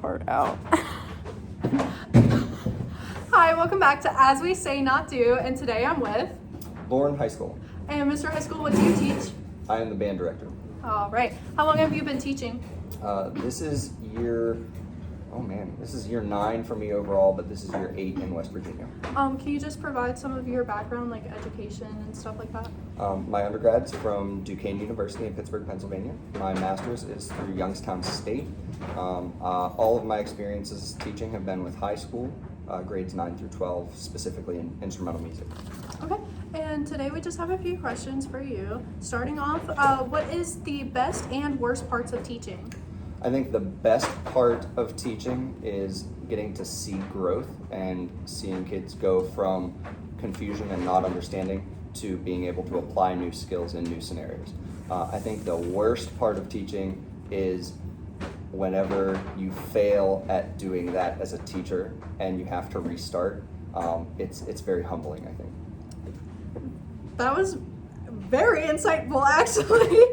Part out. Hi, welcome back to As We Say Not Do, and today I'm with Mr.Hyskell. And Mr.Hyskell, what do you teach? I am the band director. All right. How long have you been teaching? This is year 9 for me overall, but this is year 8 in West Virginia. Can you just provide some of your background, like education and stuff like that? My undergrad's from Duquesne University in Pittsburgh, Pennsylvania. My master's is through Youngstown State. All of my experiences teaching have been with high school, grades 9 through 12, specifically in instrumental music. Okay. And today we just have a few questions for you. Starting off, what is the best and worst parts of teaching? I think the best part of teaching is getting to see growth and seeing kids go from confusion and not understanding to being able to apply new skills in new scenarios. I think the worst part of teaching is whenever you fail at doing that as a teacher and you have to restart. It's very humbling, I think. That was very insightful, actually.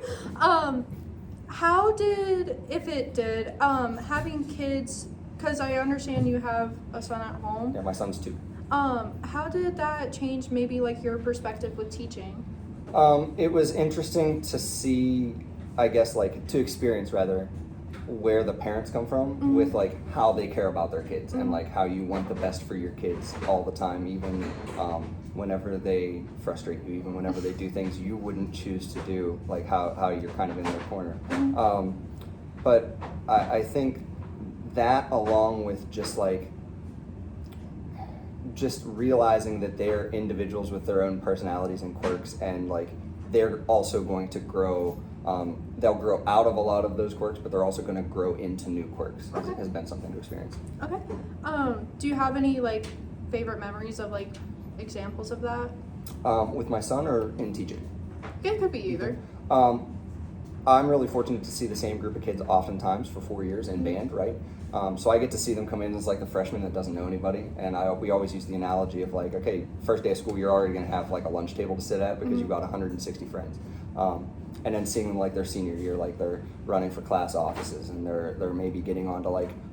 How did, if it did, having kids, because I understand you have a son at home. Yeah, my son's 2. How did that change maybe like your perspective with teaching? It was interesting to see, I guess, to experience rather, where the parents come from with how they care about their kids and how you want the best for your kids all the time, even whenever they frustrate you, even whenever they do things you wouldn't choose to do, how you're kind of in their corner. But I think that, along with just realizing that they're individuals with their own personalities and quirks, and they're also going to grow. They'll grow out of a lot of those quirks, but they're also going to grow into new quirks. Okay. Has been something to experience. Okay. Do you have any favorite memories of examples of that? With my son or in teaching? It could be either. I'm really fortunate to see the same group of kids oftentimes for 4 years in band, right? So I get to see them come in as the freshman that doesn't know anybody, and we always use the analogy of okay, first day of school, you're already going to have a lunch table to sit at because you've got 160 friends. And then seeing them their senior year, they're running for class offices, and they're maybe getting onto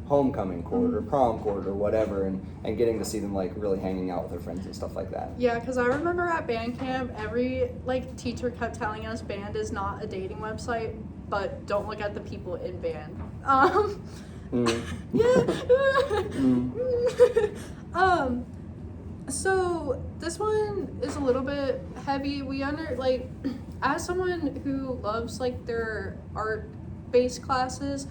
homecoming court or prom court or whatever, and getting to see them really hanging out with their friends and stuff like that. Yeah, because I remember at band camp, every teacher kept telling us band is not a dating website, but don't look at the people in band. So this one is a little bit heavy. As someone who loves their art-based classes,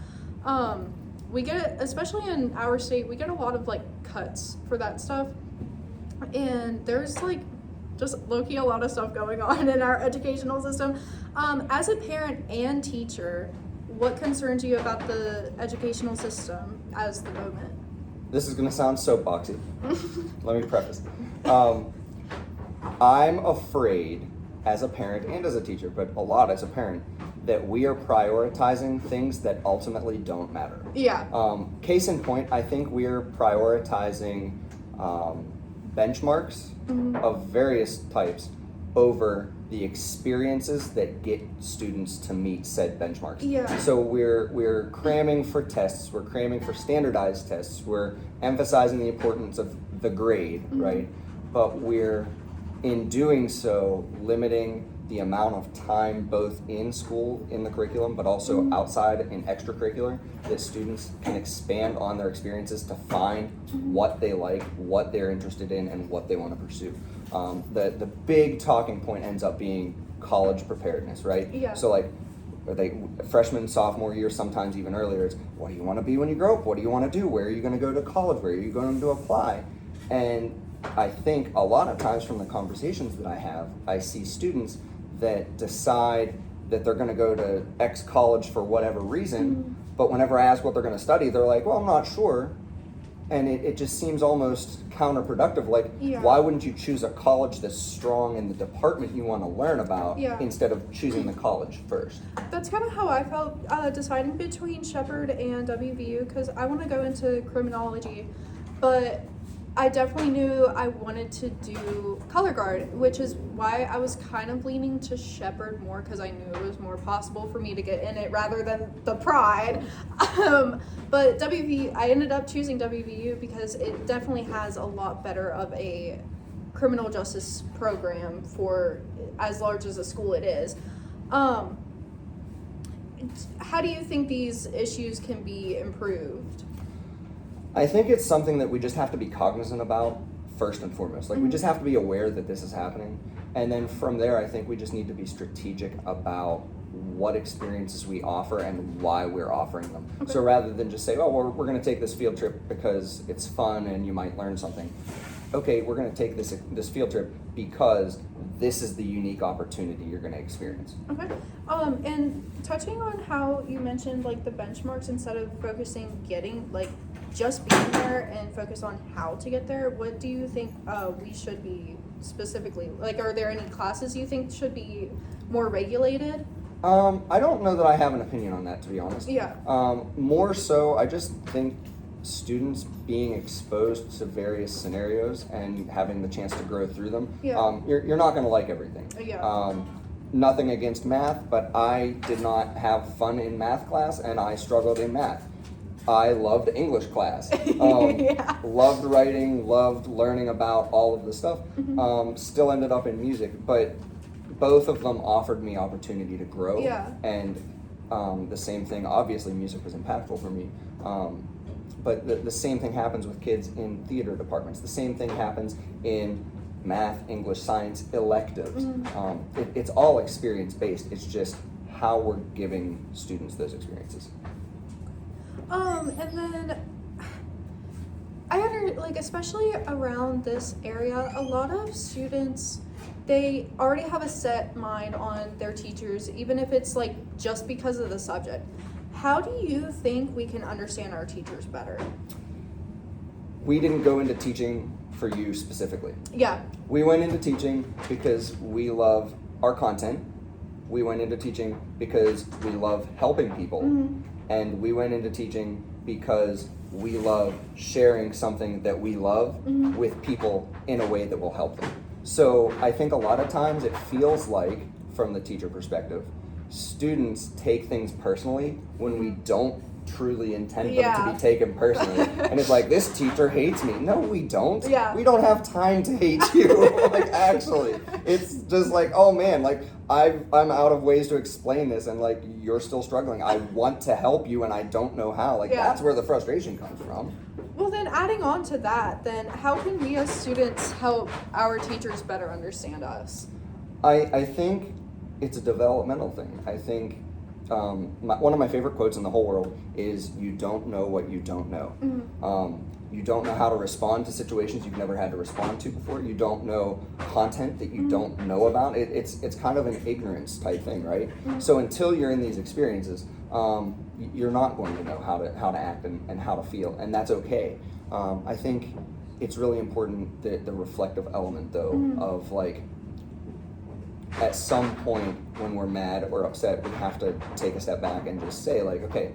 we get, especially in our state, we get a lot of cuts for that stuff, and there's just low-key a lot of stuff going on in our educational system. As a parent and teacher, what concerns you about the educational system as the moment? This is going to sound soapboxy. Let me preface. I'm afraid as a parent and as a teacher, but a lot as a parent, that we are prioritizing things that ultimately don't matter. Yeah. Case in point, I think we're prioritizing benchmarks of various types over the experiences that get students to meet said benchmarks. Yeah. So we're cramming for tests, we're cramming for standardized tests, we're emphasizing the importance of the grade, right? But we're, in doing so, limiting the amount of time both in school, in the curriculum, but also outside in extracurricular, that students can expand on their experiences to find what they like, what they're interested in, and what they want to pursue. The big talking point ends up being college preparedness, right? Yeah. So freshman, sophomore year, sometimes even earlier, it's what do you want to be when you grow up? What do you want to do? Where are you going to go to college? Where are you going to apply? And I think a lot of times from the conversations that I have, I see students that decide that they're going to go to X college for whatever reason, but whenever I ask what they're going to study, they're like, well, I'm not sure. And it just seems almost counterproductive. Why wouldn't you choose a college that's strong in the department you want to learn about instead of choosing the college first? That's kind of how I felt deciding between Shepherd and WVU, because I want to go into criminology, but I definitely knew I wanted to do color guard, which is why I was kind of leaning to Shepherd more, because I knew it was more possible for me to get in it rather than the Pride. But I ended up choosing WVU because it definitely has a lot better of a criminal justice program for as large as a school it is. How do you think these issues can be improved? I think it's something that we just have to be cognizant about first and foremost. Like, we just have to be aware that this is happening. And then from there, I think we just need to be strategic about what experiences we offer and why we're offering them. Okay. So rather than just say, oh, we're going to take this field trip because it's fun and you might learn something. Okay, we're going to take this field trip because this is the unique opportunity you're going to experience. Okay. And touching on how you mentioned like the benchmarks, instead of focusing just being there and focus on how to get there, what do you think we should be specifically, like, are there any classes you think should be more regulated? I don't know that I have an opinion on that, to be honest. Yeah. More so, I just think students being exposed to various scenarios and having the chance to grow through them. Yeah. You're not going to like everything. Yeah. Nothing against math, but I did not have fun in math class and I struggled in math. I loved English class. Yeah. Loved writing, loved learning about all of the stuff. Still ended up in music, but both of them offered me opportunity to grow. Yeah. And the same thing, obviously music was impactful for me. But the same thing happens with kids in theater departments. The same thing happens in math, English, science electives. It's all experience-based. It's just how we're giving students those experiences. And then especially around this area, a lot of students, they already have a set mind on their teachers, even if it's like just because of the subject. How do you think we can understand our teachers better? We didn't go into teaching for you specifically. Yeah. We went into teaching because we love our content. We went into teaching because we love helping people. And we went into teaching because we love sharing something that we love with people in a way that will help them. So I think a lot of times it feels like, from the teacher perspective, students take things personally when we don't truly intend them to be taken personally. And it's like, this teacher hates me. No, we don't. Yeah. We don't have time to hate you. Like, actually, it's just like, oh man, like I'm out of ways to explain this, and like you're still struggling. I want to help you and I don't know how. Like, that's where the frustration comes from. Well, then adding on to that, then how can we as students help our teachers better understand us? I think it's a developmental thing. I think one of my favorite quotes in the whole world is, you don't know what you don't know. You don't know how to respond to situations you've never had to respond to before. You don't know content that you don't know about. It's kind of an ignorance type thing, right? So until you're in these experiences, you're not going to know how to act and how to feel, and that's okay. I think it's really important, the reflective element though, of like, at some point when we're mad or upset, we have to take a step back and just say like, okay,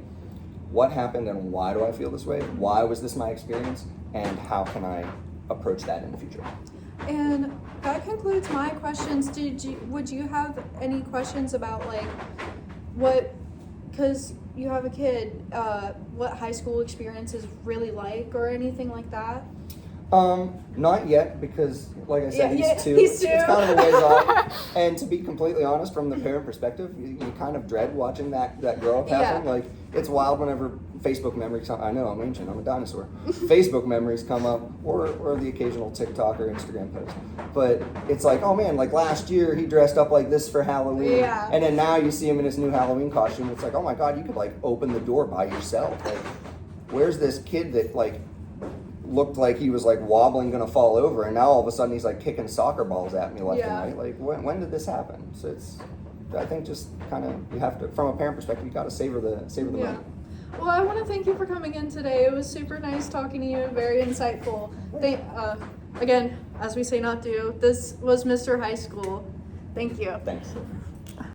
what happened and why do I feel this way? Why was this my experience? And how can I approach that in the future? And that concludes my questions. Would you have any questions about like what, because you have a kid, what high school experience is really like or anything like that? Not yet, because like I said, he's two. It's kind of a ways off. And to be completely honest, from the parent perspective, you kind of dread watching that grow up happen. Like, it's wild whenever Facebook memories I know, I'm ancient, I'm a dinosaur. Facebook memories come up, or the occasional TikTok or Instagram post. But it's like, oh man, like last year he dressed up like this for Halloween. Yeah. And then now you see him in his new Halloween costume. It's like, oh my God, you could like open the door by yourself. Like, where's this kid that like looked like he was like wobbling, gonna fall over, and now all of a sudden he's like kicking soccer balls at me left and right. Like, when did this happen? So it's, I think, just kind of, you have to, from a parent perspective, you got to savor the moment. Well, I want to thank you for coming in today. It was super nice talking to you and very insightful. Again, as we say not do, this was Mr. Hyskell. Thank you. Thanks.